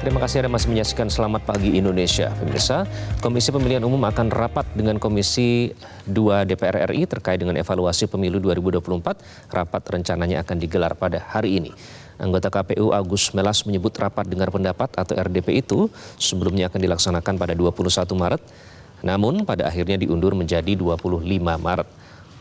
Terima kasih Anda masih menyaksikan Selamat Pagi Indonesia. Pemirsa, Komisi Pemilihan Umum akan rapat dengan Komisi 2 DPR RI terkait dengan evaluasi pemilu 2024. Rapat rencananya akan digelar pada hari ini. Anggota KPU Agus Melas menyebut rapat dengar pendapat atau RDP itu sebelumnya akan dilaksanakan pada 21 Maret, namun pada akhirnya diundur menjadi 25 Maret.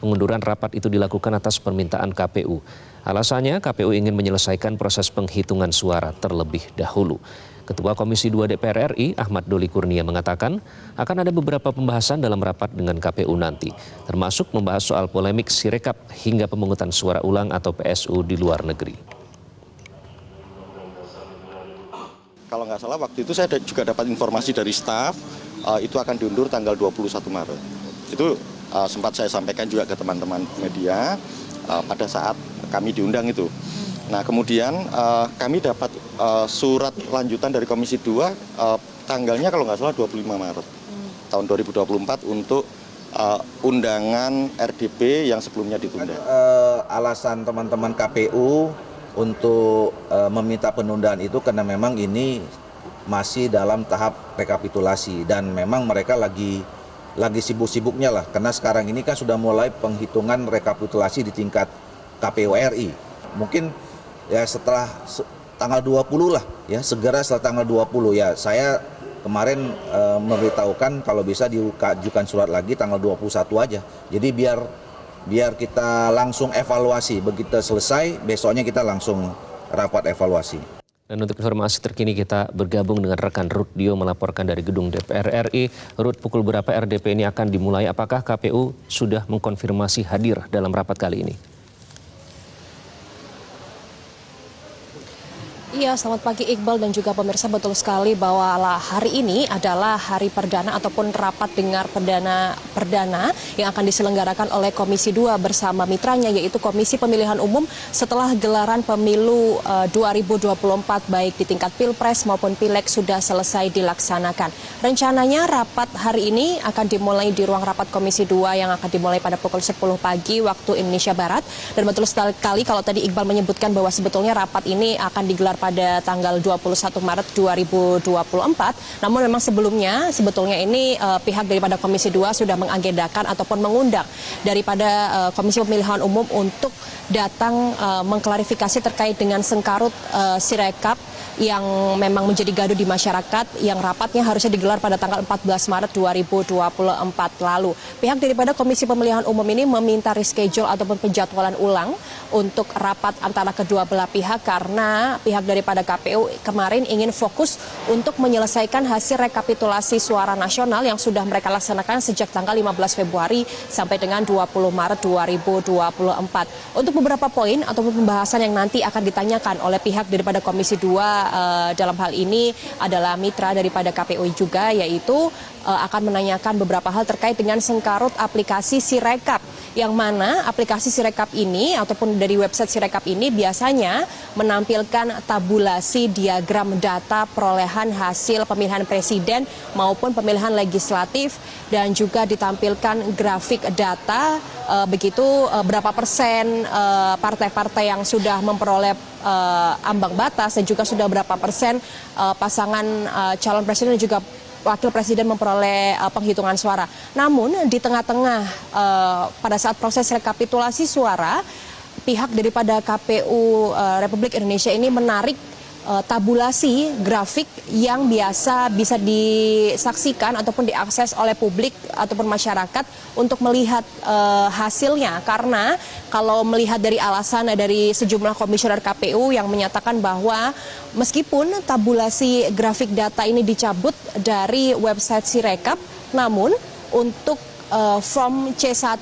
Pengunduran rapat itu dilakukan atas permintaan KPU. Alasannya KPU ingin menyelesaikan proses penghitungan suara terlebih dahulu. Ketua Komisi 2 DPR RI Ahmad Doli Kurnia mengatakan akan ada beberapa pembahasan dalam rapat dengan KPU nanti, termasuk membahas soal polemik Sirekap hingga pemungutan suara ulang atau PSU di luar negeri. Kalau nggak salah waktu itu saya juga dapat informasi dari staf, itu akan diundur tanggal 21 Maret. Itu sempat saya sampaikan juga ke teman-teman media pada saat kami diundang itu. Nah kemudian kami dapat surat lanjutan dari Komisi 2 tanggalnya kalau nggak salah 25 Maret tahun 2024 untuk undangan RDP yang sebelumnya ditunda. Alasan teman-teman KPU untuk meminta penundaan itu karena memang ini masih dalam tahap rekapitulasi dan memang mereka lagi sibuk-sibuknya lah karena sekarang ini kan sudah mulai penghitungan rekapitulasi di tingkat KPU RI. Mungkin ya setelah tanggal 20 lah ya, segera setelah tanggal 20 ya. Saya kemarin memberitahukan kalau bisa diajukan surat lagi tanggal 21 aja. Jadi biar kita langsung evaluasi, begitu selesai besoknya kita langsung rapat evaluasi. Dan untuk informasi terkini kita bergabung dengan rekan Ruth Dio melaporkan dari gedung DPR RI. Ruth, pukul berapa RDP ini akan dimulai? Apakah KPU sudah mengkonfirmasi hadir dalam rapat kali ini? Iya, selamat pagi Iqbal dan juga pemirsa. Betul sekali bahwa hari ini adalah hari perdana ataupun rapat dengar perdana yang akan diselenggarakan oleh Komisi 2 bersama mitranya yaitu Komisi Pemilihan Umum setelah gelaran pemilu 2024 baik di tingkat Pilpres maupun Pileg sudah selesai dilaksanakan. Rencananya rapat hari ini akan dimulai di ruang rapat Komisi 2 yang akan dimulai pada pukul 10 pagi waktu Indonesia Barat. Dan betul sekali kalau tadi Iqbal menyebutkan bahwa sebetulnya rapat ini akan digelar pada tanggal 21 Maret 2024. Namun memang sebetulnya ini pihak daripada Komisi 2 sudah mengagendakan ataupun mengundang daripada Komisi Pemilihan Umum untuk datang mengklarifikasi terkait dengan sengkarut Sirekap yang memang menjadi gaduh di masyarakat yang rapatnya harusnya digelar pada tanggal 14 Maret 2024 lalu. Pihak daripada Komisi Pemilihan Umum ini meminta reschedule ataupun penjadwalan ulang untuk rapat antara kedua belah pihak karena pihak daripada KPU kemarin ingin fokus untuk menyelesaikan hasil rekapitulasi suara nasional yang sudah mereka laksanakan sejak tanggal 15 Februari sampai dengan 20 Maret 2024. Untuk beberapa poin ataupun pembahasan yang nanti akan ditanyakan oleh pihak daripada Komisi 2 dalam hal ini adalah mitra daripada KPU juga, yaitu akan menanyakan beberapa hal terkait dengan sengkarut aplikasi Sirekap, yang mana aplikasi Sirekap ini ataupun dari website Sirekap ini biasanya menampilkan tabulasi diagram data perolehan hasil pemilihan presiden maupun pemilihan legislatif dan juga ditampilkan grafik data begitu berapa persen partai-partai yang sudah memperoleh ambang batas dan juga sudah berapa persen pasangan calon presiden dan juga wakil presiden memperoleh penghitungan suara. Namun di tengah-tengah pada saat proses rekapitulasi suara, pihak daripada KPU Republik Indonesia ini menarik tabulasi grafik yang biasa bisa disaksikan ataupun diakses oleh publik ataupun masyarakat untuk melihat hasilnya, karena kalau melihat dari alasan dari sejumlah komisioner KPU yang menyatakan bahwa meskipun tabulasi grafik data ini dicabut dari website Sirekap, namun untuk form C1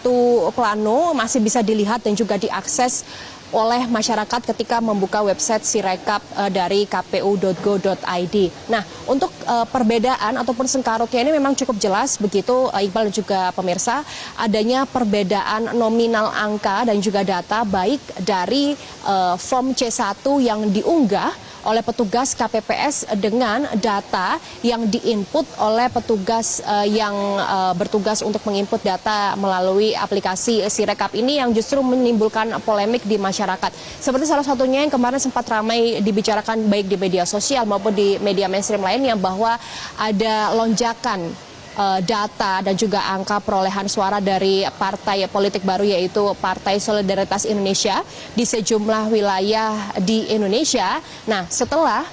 Plano masih bisa dilihat dan juga diakses oleh masyarakat ketika membuka website Sirekap dari kpu.go.id. Nah, untuk perbedaan ataupun sengkarutnya ini memang cukup jelas begitu Iqbal dan juga pemirsa, adanya perbedaan nominal angka dan juga data baik dari form C1 yang diunggah oleh petugas KPPS dengan data yang diinput oleh petugas yang bertugas untuk menginput data melalui aplikasi Sirekap ini yang justru menimbulkan polemik di masyarakat. Seperti salah satunya yang kemarin sempat ramai dibicarakan baik di media sosial maupun di media mainstream lainnya bahwa ada lonjakan data dan juga angka perolehan suara dari partai politik baru yaitu Partai Solidaritas Indonesia di sejumlah wilayah di Indonesia. Nah, setelah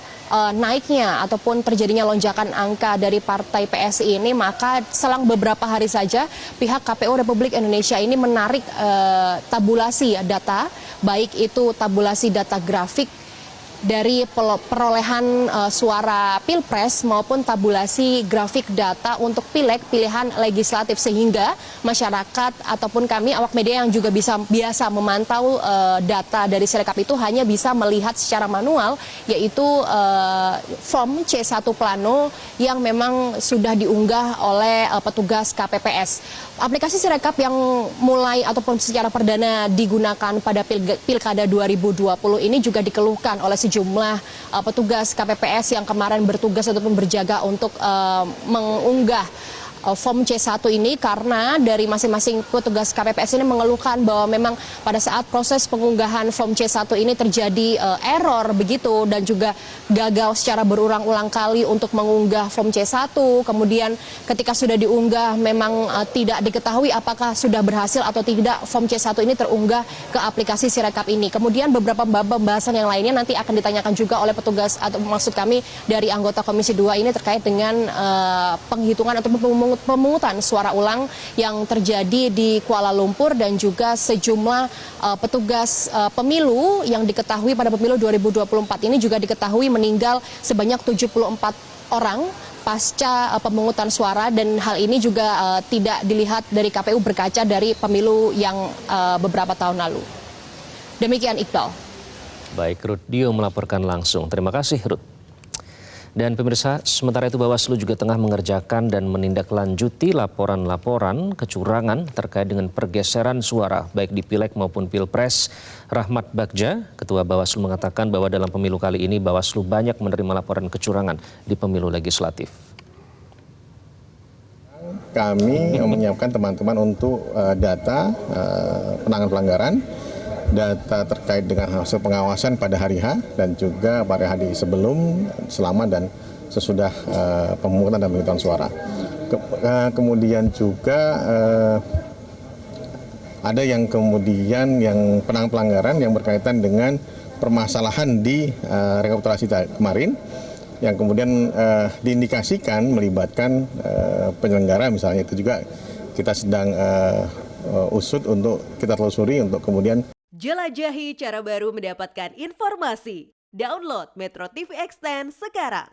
naiknya ataupun terjadinya lonjakan angka dari partai PSI ini, maka selang beberapa hari saja pihak KPU Republik Indonesia ini menarik tabulasi data, baik itu tabulasi data grafik dari perolehan suara Pilpres maupun tabulasi grafik data untuk pileg pilihan legislatif, sehingga masyarakat ataupun kami awak media yang juga biasa memantau data dari Sirekap itu hanya bisa melihat secara manual, yaitu form C1 Plano yang memang sudah diunggah oleh petugas KPPS. Aplikasi Sirekap yang mulai ataupun secara perdana digunakan pada Pilkada 2020 ini juga dikeluhkan oleh sejumlah petugas KPPS yang kemarin bertugas ataupun berjaga untuk mengunggah form C1 ini, karena dari masing-masing petugas KPPS ini mengeluhkan bahwa memang pada saat proses pengunggahan form C1 ini terjadi error begitu, dan juga gagal secara berulang-ulang kali untuk mengunggah form C1. Kemudian ketika sudah diunggah memang tidak diketahui apakah sudah berhasil atau tidak form C1 ini terunggah ke aplikasi Sirekap ini. Kemudian beberapa pembahasan yang lainnya nanti akan ditanyakan juga oleh petugas atau maksud kami dari anggota Komisi 2 ini terkait dengan penghitungan atau pemungutan suara ulang yang terjadi di Kuala Lumpur, dan juga sejumlah petugas pemilu yang diketahui pada pemilu 2024 ini juga diketahui meninggal sebanyak 74 orang pasca pemungutan suara, dan hal ini juga tidak dilihat dari KPU berkaca dari pemilu yang beberapa tahun lalu. Demikian Iqbal. Baik, Ruth Dio melaporkan langsung. Terima kasih, Ruth. Dan pemirsa, sementara itu Bawaslu juga tengah mengerjakan dan menindaklanjuti laporan-laporan kecurangan terkait dengan pergeseran suara baik di Pileg maupun Pilpres. Rahmat Bagja, Ketua Bawaslu, mengatakan bahwa dalam pemilu kali ini Bawaslu banyak menerima laporan kecurangan di pemilu legislatif. Kami menyiapkan teman-teman untuk data penanganan pelanggaran, data terkait dengan hasil pengawasan pada hari H dan juga pada hari sebelum, selama dan sesudah pemungutan dan penghitungan suara. Kemudian juga ada yang kemudian yang penanganan pelanggaran yang berkaitan dengan permasalahan di rekapitulasi kemarin yang kemudian diindikasikan melibatkan penyelenggara, misalnya itu juga kita sedang usut untuk kita telusuri untuk kemudian. Jelajahi cara baru mendapatkan informasi. Download Metro TV Extend sekarang.